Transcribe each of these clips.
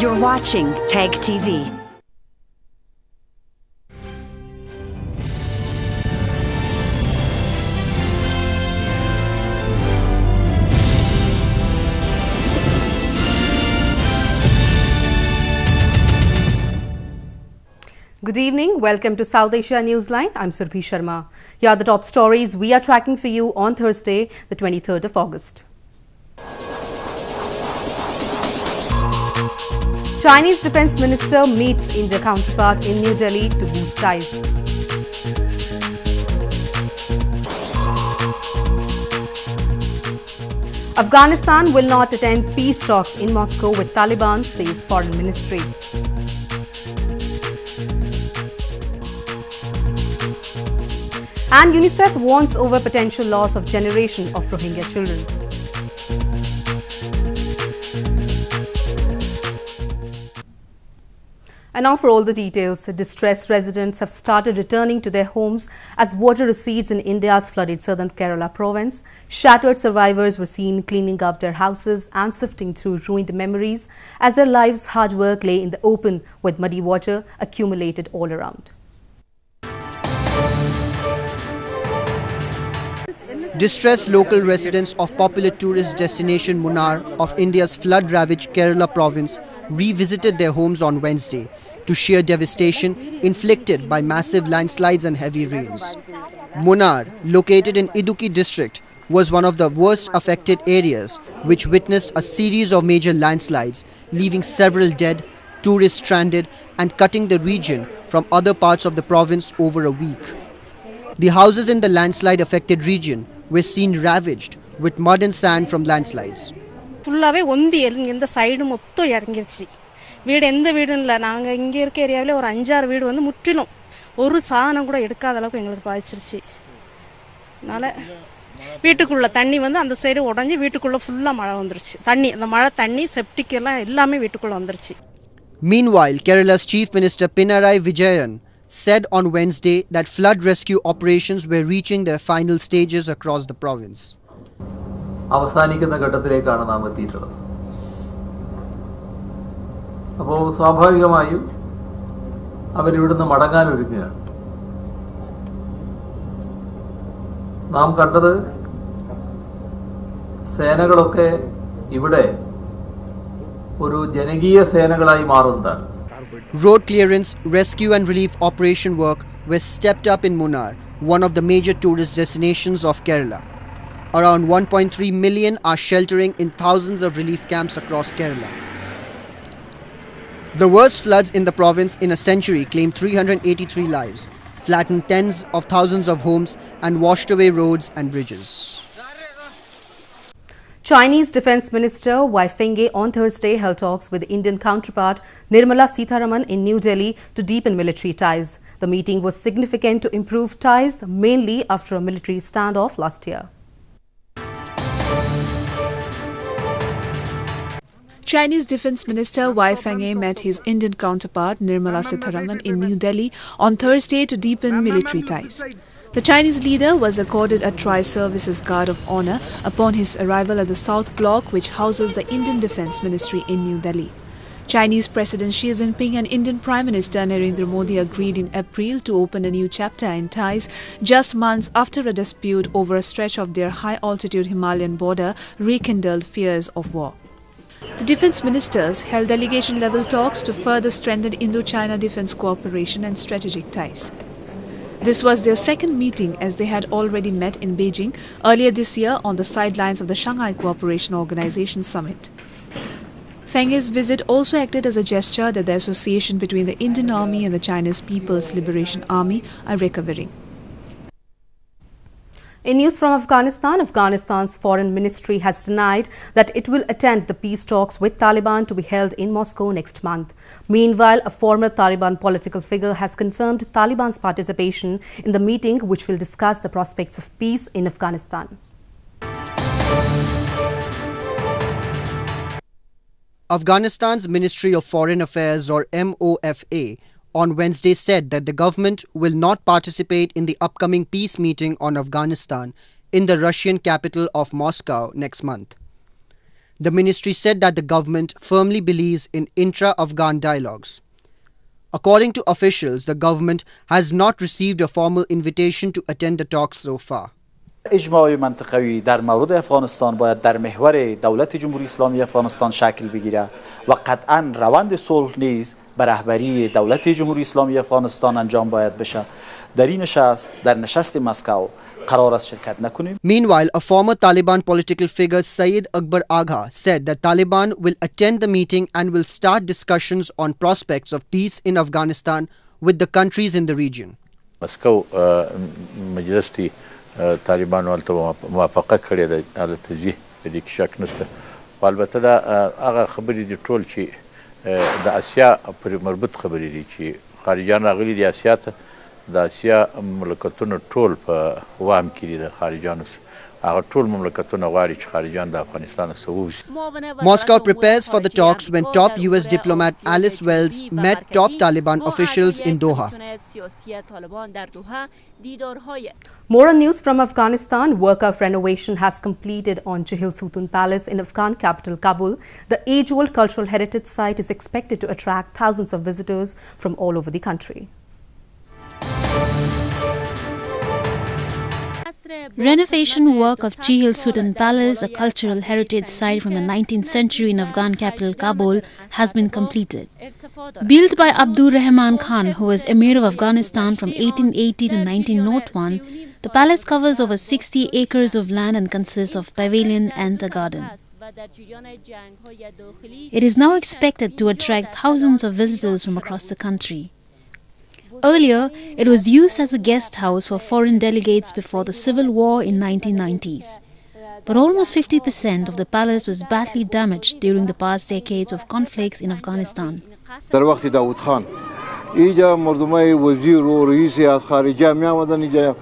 You're watching TAG TV. Good evening. Welcome to South Asia Newsline. I'm Surbhi Sharma. Here are the top stories we are tracking for you on Thursday, the 23rd of August. Chinese Defence Minister meets India counterpart in New Delhi to boost ties. Afghanistan will not attend peace talks in Moscow with Taliban, says Foreign Ministry. And UNICEF warns over potential loss of generation of Rohingya children. And now for all the details. Distressed residents have started returning to their homes as water recedes in India's flooded southern Kerala province. Shattered survivors were seen cleaning up their houses and sifting through ruined memories as their lives' hard work lay in the open with muddy water accumulated all around. Distressed local residents of popular tourist destination Munnar of India's flood-ravaged Kerala province revisited their homes on Wednesday to share devastation inflicted by massive landslides and heavy rains. Munnar, located in Idukki district, was one of the worst affected areas which witnessed a series of major landslides, leaving several dead, tourists stranded and cutting the region from other parts of the province over a week. The houses in the landslide-affected region were seen ravaged with mud and sand from landslides. ஃபுல்லாவே ஒந்தி இந்த side மொத்தம் இறங்கிருச்சு. வீடு எந்த வீடும் இல்ல. நாங்க இங்க இருக்க ஏரியாவில ஒரு 5-6 வீடு வந்து முற்றிலும் ஒரு சாணம் கூட எடுக்காத அளவுக்கு எங்களுக்கு பாதிச்சிருச்சு. அதனால வீட்டுக்குள்ள தண்ணி வந்து அந்த சைடு உடைஞ்சு வீட்டுக்குள்ள ஃபுல்லா மழை வந்துருச்சு. தண்ணி அந்த மழை தண்ணி செப்டிக் எல்லாம் எல்லாமே வீட்டுக்குள்ள வந்துருச்சு. Meanwhile, Kerala's Chief Minister Pinarayi Vijayan said on Wednesday that flood rescue operations were reaching their final stages across the province. അവസാനിക്കുന്ന ഘട്ടത്തിലേക്കാണ് നാം എത്തിയിട്ടുള്ളത്. അപ്പോൾ സ്വാഭാവികമായും അവരിവിടുന്ന് മടങ്ങാൻ ഒരുങ്ങുകയാണ്. നാം കണ്ടത് സേനകളൊക്കെ ഇവിടെ ഒരു ജനകീയ സേനകളായി മാറുന്നതാണ്. Road clearance, rescue and relief operation work were stepped up in Munnar, one of the major tourist destinations of Kerala. Around 1.3 million are sheltering in thousands of relief camps across Kerala. The worst floods in the province in a century claimed 383 lives, flattened tens of thousands of homes and washed away roads and bridges. Chinese Defence Minister Wei Fenghe on Thursday held talks with Indian counterpart Nirmala Sitharaman in New Delhi to deepen military ties. The meeting was significant to improve ties, mainly after a military standoff last year. Chinese Defence Minister Wei Fenghe met his Indian counterpart Nirmala Sitharaman in New Delhi on Thursday to deepen military ties. The Chinese leader was accorded a Tri-Services Guard of Honour upon his arrival at the South Block, which houses the Indian Defence Ministry in New Delhi. Chinese President Xi Jinping and Indian Prime Minister Narendra Modi agreed in April to open a new chapter in ties just months after a dispute over a stretch of their high-altitude Himalayan border rekindled fears of war. The defence ministers held delegation-level talks to further strengthen Indo-China defence cooperation and strategic ties. This was their second meeting, as they had already met in Beijing earlier this year on the sidelines of the Shanghai Cooperation Organization summit. Fenghe's visit also acted as a gesture that the association between the Indian Army and the Chinese People's Liberation Army are recovering. In news from Afghanistan, Afghanistan's foreign ministry has denied that it will attend the peace talks with Taliban to be held in Moscow next month. Meanwhile, a former Taliban political figure has confirmed Taliban's participation in the meeting, which will discuss the prospects of peace in Afghanistan. Afghanistan's Ministry of Foreign Affairs, or MOFA, on Wednesday said that the government will not participate in the upcoming peace meeting on Afghanistan in the Russian capital of Moscow next month. The ministry said that the government firmly believes in intra-Afghan dialogues. According to officials, the government has not received a formal invitation to attend the talks so far. اجماع منطقوی در مورد افغانستان باید در محور دولت جمهوری اسلامی افغانستان شکل بگیرد و قطعا روند صلح نیز به رهبری دولت جمهوری اسلامی افغانستان انجام باید بشه. در این نشست در نشست مسکو قرار است شرکت نکنیم. Meanwhile, a former Taliban political figure Syed Akbar Agha said that Taliban will attend the meeting and will start discussions on prospects of peace in Afghanistan with the countries in the region. Moscow majlis طالبان ولته موافقه کړې ده علي تزي په دې کې شک نشته البته دا هغه خبرې دي ټول چې د اسیا پر مربوط خبرې دي چې خارجيان راغلي دي اسیا ته د اسیا مملکتونو ټول په وام کې دي د خارجيانو هغه ټول مملکتونه غواړي چې خارجيان د افغانستان څخه ووځي. Moscow prepares for the talks when top US diplomat Alice Wells met top Taliban officials in Doha. More on news from Afghanistan. Work of renovation has completed on Jahil Sutun Palace in Afghan capital Kabul. The age-old cultural heritage site is expected to attract thousands of visitors from all over the country. Renovation work of Jahil Sutun Palace, a cultural heritage site from the 19th century in Afghan capital Kabul, has been completed. Built by Abdur Rahman Khan, who was Emir of Afghanistan from 1880 to 1901, the palace covers over 60 acres of land and consists of pavilion and a garden. It is now expected to attract thousands of visitors from across the country. Earlier, it was used as a guest house for foreign delegates before the civil war in 1990s. But almost 50% of the palace was badly damaged during the past decades of conflicts in Afghanistan. در وقت داود خان اینجا مردمای وزیر و رئیس هیئت خارجه می آمدن اینجا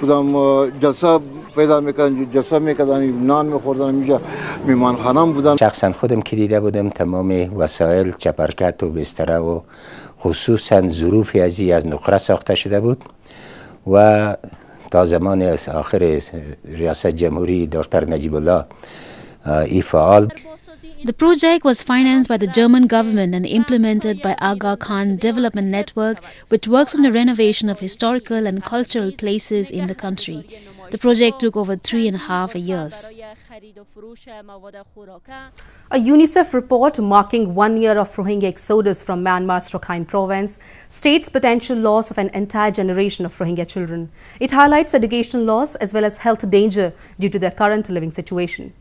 بودم جلسه پیدا میکردن جلسه میکردن نان میخوردن اینجا میهمانخانه بودن. شخصا خودم که دیده بودم تمام وسایل چپرکت و بستره و خصوصا ظروفی از نقره ساخته شده بود و تا زمان آخر ریاست جمهوری دکتر نجیب الله ای فعال. The project was financed by the German government and implemented by Aga Khan Development Network, which works on the renovation of historical and cultural places in the country. The project took over 3.5 years. A UNICEF report marking 1 year of Rohingya exodus from Myanmar's Rakhine province states potential loss of an entire generation of Rohingya children. It highlights educational loss as well as health danger due to their current living situation.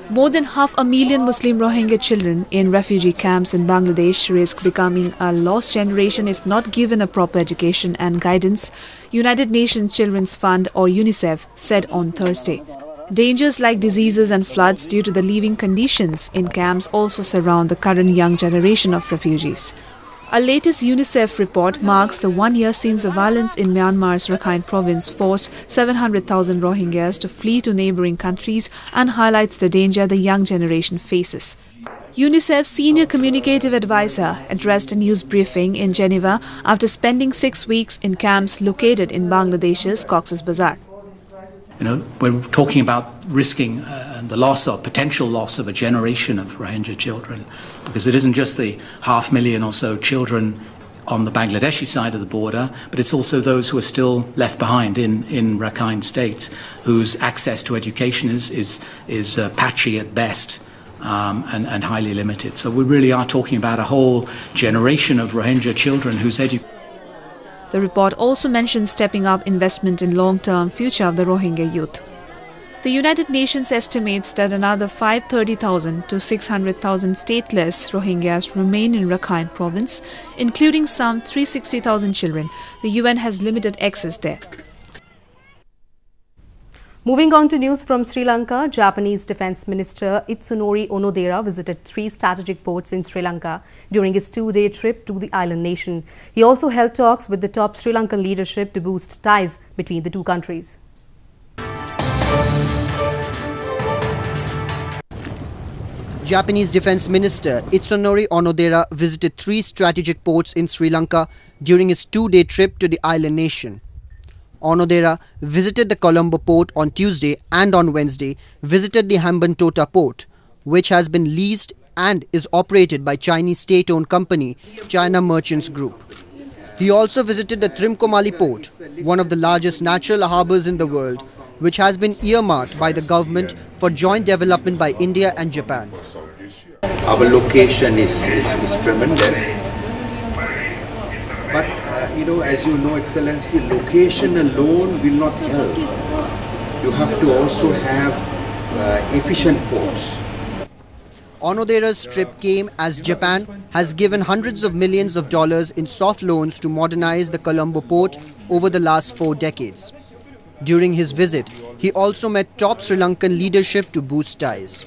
More than 500,000 Muslim Rohingya children in refugee camps in Bangladesh risk becoming a lost generation if not given a proper education and guidance, United Nations Children's Fund or UNICEF said on Thursday. Dangers like diseases and floods due to the living conditions in camps also surround the current young generation of refugees. A latest UNICEF report marks the 1 year since the violence in Myanmar's Rakhine province forced 700,000 Rohingyas to flee to neighboring countries and highlights the danger the young generation faces. UNICEF's senior communicative advisor addressed a news briefing in Geneva after spending 6 weeks in camps located in Bangladesh's Cox's Bazar. You know, we're talking about risking the loss or potential loss of a generation of Rohingya children, because it isn't just the 500,000 or so children on the Bangladeshi side of the border, but it's also those who are still left behind in Rakhine State, whose access to education is patchy at best and highly limited. So we really are talking about a whole generation of Rohingya children whose education. The report also mentions stepping up investment in long-term future of the Rohingya youth. The United Nations estimates that another 530,000 to 600,000 stateless Rohingyas remain in Rakhine province, including some 360,000 children. The UN has limited access there. Moving on to news from Sri Lanka, Japanese Defence Minister Itsunori Onodera visited 3 strategic ports in Sri Lanka during his 2-day trip to the island nation. He also held talks with the top Sri Lankan leadership to boost ties between the two countries. Japanese Defense Minister Itsunori Onodera visited 3 strategic ports in Sri Lanka during his 2-day trip to the island nation. Onodera visited the Colombo port on Tuesday and on Wednesday visited the Hambantota port, which has been leased and is operated by Chinese state-owned company China Merchants Group. He also visited the Trimcomalee port, one of the largest natural harbours in the world, which has been earmarked by the government for joint development by India and Japan. Our location is tremendous, but as you know, Excellency, location alone will not help. You have to also have efficient ports. Onodera's trip came as Japan has given hundreds of millions of dollars in soft loans to modernize the Colombo port over the last 4 decades. During his visit, he also met top Sri Lankan leadership to boost ties.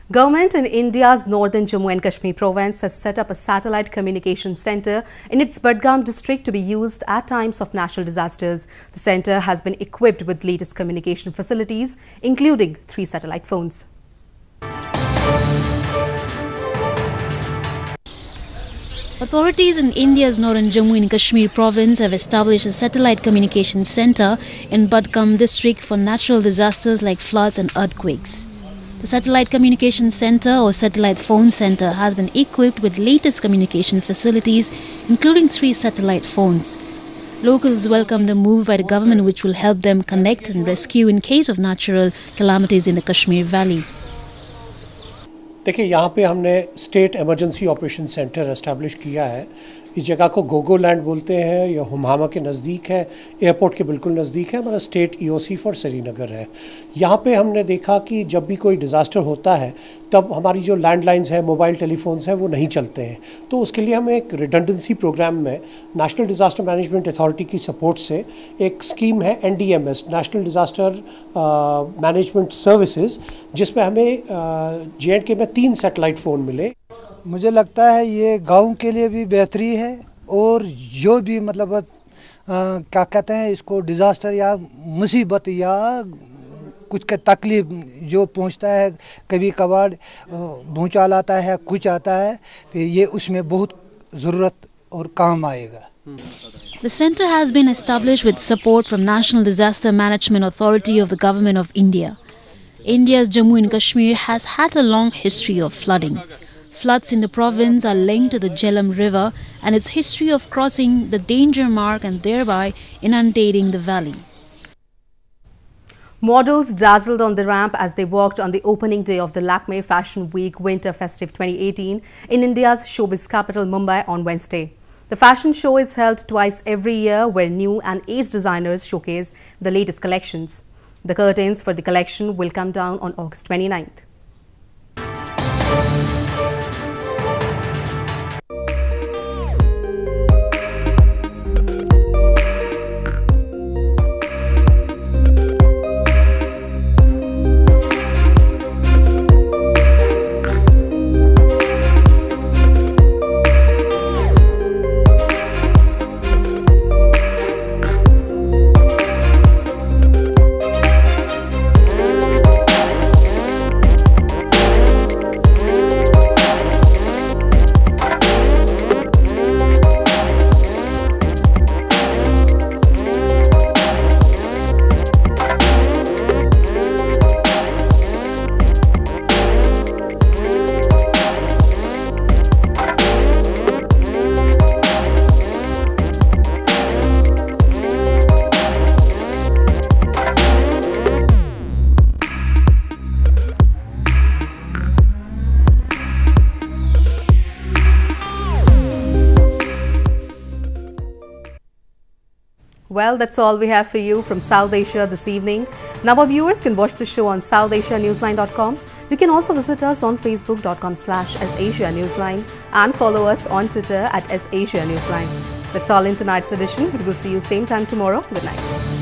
Government in India's northern Jammu and Kashmir province has set up a satellite communication centre in its Budgam district to be used at times of natural disasters. The centre has been equipped with latest communication facilities, including 3 satellite phones. Authorities in India's northern Jammu and Kashmir province have established a satellite communication centre in Budgam district for natural disasters like floods and earthquakes. The satellite communication centre or satellite phone centre has been equipped with latest communication facilities, including 3 satellite phones. Locals welcome the move by the government, which will help them connect and rescue in case of natural calamities in the Kashmir Valley. देखिए, यहाँ पे हमने state emergency operation centre establish किया है। इस जगह को Gogo land बोलते हैं, यह हुमामा के नज़दीक है, एयरपोर्ट के बिल्कुल नज़दीक है, हमारा स्टेट ईओसी फॉर श्रीनगर है। यहाँ पे हमने देखा कि जब भी कोई डिज़ास्टर होता है तब हमारी जो लैंडलाइंस है, मोबाइल टेलीफोन्स हैं, वो नहीं चलते हैं। तो उसके लिए हम एक रिडंडेंसी प्रोग्राम में नेशनल डिज़ास्टर मैनेजमेंट अथॉरिटी की सपोर्ट से एक स्कीम है NDMS, national disaster management services, जिसमें हमें JNK में 3 सैटेलाइट फ़ोन मिले। मुझे लगता है ये गांव के लिए भी बेहतरी है और जो भी मतलब क्या कहते हैं इसको डिज़ास्टर या मुसीबत या कुछ का तकलीफ जो पहुंचता है, कभी कभार भूचाल आता है, कुछ आता है, तो ये उसमें बहुत ज़रूरत और काम आएगा। The centre has been established with support from National Disaster Management Authority of the Government of India. India's Jammu and Kashmir has had a long history of flooding. Floods in the province are linked to the Jhelum River and its history of crossing the danger mark and thereby inundating the valley. Models dazzled on the ramp as they walked on the opening day of the Lakme Fashion Week Winter Festive 2018 in India's showbiz capital Mumbai on Wednesday. The fashion show is held twice every year where new and ace designers showcase the latest collections. The curtains for the collection will come down on August 29th. Well, that's all we have for you from South Asia this evening. Now our viewers can watch the show on SouthAsiaNewsline.com. You can also visit us on Facebook.com/SAsiaNewsline and follow us on Twitter @SAsiaNewsline. That's all in tonight's edition. We will see you same time tomorrow. Good night.